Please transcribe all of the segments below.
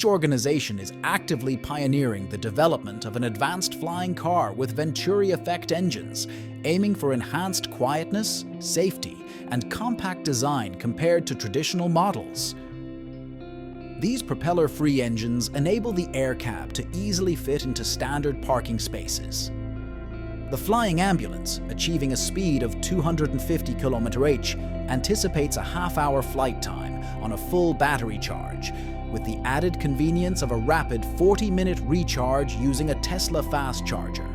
each organization is actively pioneering the development of an advanced flying car with Venturi effect engines, aiming for enhanced quietness, safety, and compact design compared to traditional models. These propeller-free engines enable the air cab to easily fit into standard parking spaces. The flying ambulance, achieving a speed of 250 km/h, anticipates a half-hour flight time on a full battery charge, with the added convenience of a rapid 40-minute recharge using a Tesla fast charger.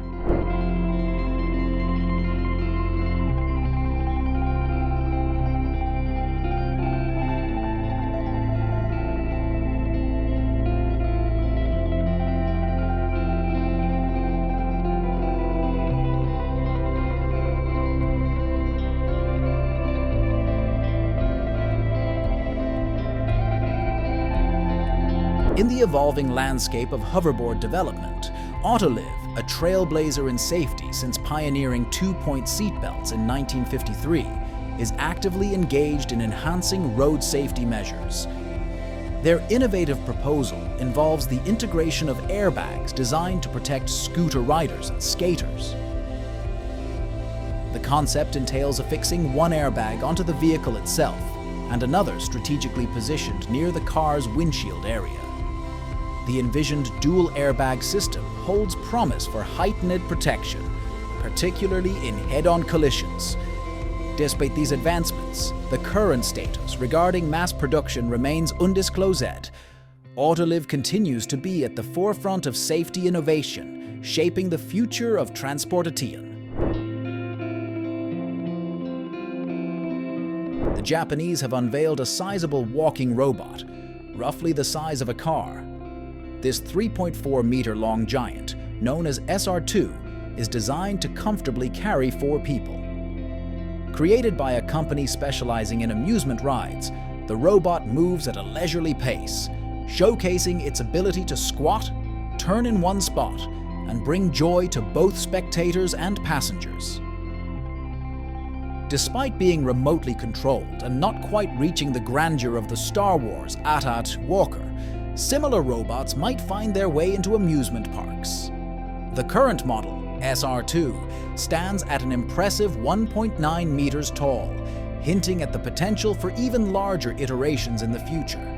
In the evolving landscape of hoverboard development, AUTOLIV, a trailblazer in safety since pioneering two-point seatbelts in 1953, is actively engaged in enhancing road safety measures. Their innovative proposal involves the integration of airbags designed to protect scooter riders and skaters. The concept entails affixing one airbag onto the vehicle itself and another strategically positioned near the car's windshield area. The envisioned dual airbag system holds promise for heightened protection, particularly in head-on collisions. Despite these advancements, the current status regarding mass production remains undisclosed. AUTOLIV continues to be at the forefront of safety innovation, shaping the future of transportation. The Japanese have unveiled a sizable walking robot, roughly the size of a car. This 3.4-meter-long giant, known as SR2, is designed to comfortably carry 4 people. Created by a company specializing in amusement rides, the robot moves at a leisurely pace, showcasing its ability to squat, turn in one spot, and bring joy to both spectators and passengers. Despite being remotely controlled and not quite reaching the grandeur of the Star Wars AT-AT Walker, similar robots might find their way into amusement parks. The current model, SR2, stands at an impressive 1.9 meters tall, hinting at the potential for even larger iterations in the future.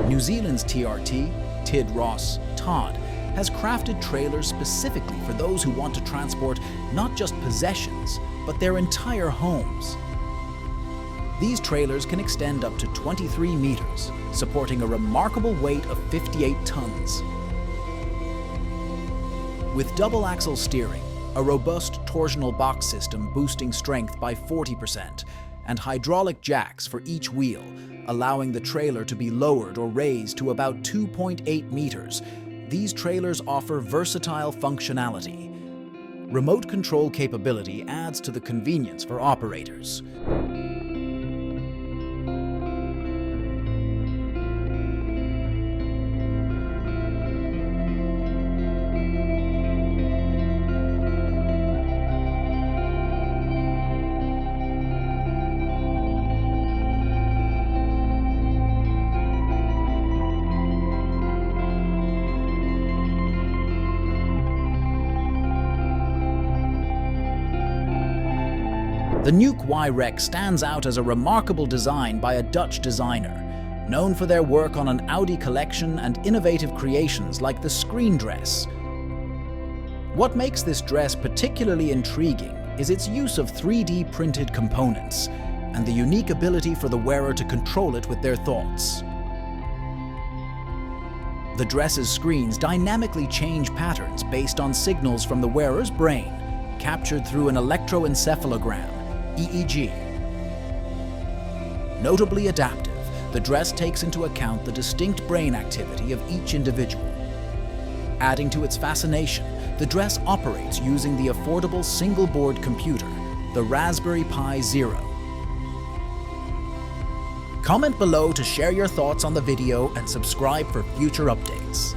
New Zealand's TRT, Tid Ross Todd, has crafted trailers specifically for those who want to transport not just possessions, but their entire homes. These trailers can extend up to 23 meters, supporting a remarkable weight of 58 tons. With double-axle steering, a robust torsional box system boosting strength by 40%, and hydraulic jacks for each wheel, allowing the trailer to be lowered or raised to about 2.8 meters, these trailers offer versatile functionality. Remote control capability adds to the convenience for operators. The Nuke Y-Rec stands out as a remarkable design by a Dutch designer, known for their work on an Audi collection and innovative creations like the SCREENDRESS. What makes this dress particularly intriguing is its use of 3D printed components and the unique ability for the wearer to control it with their thoughts. The dress's screens dynamically change patterns based on signals from the wearer's brain, captured through an electroencephalogram, EEG. Notably adaptive, the dress takes into account the distinct brain activity of each individual. Adding to its fascination, the dress operates using the affordable single-board computer, the Raspberry Pi Zero. Comment below to share your thoughts on the video and subscribe for future updates.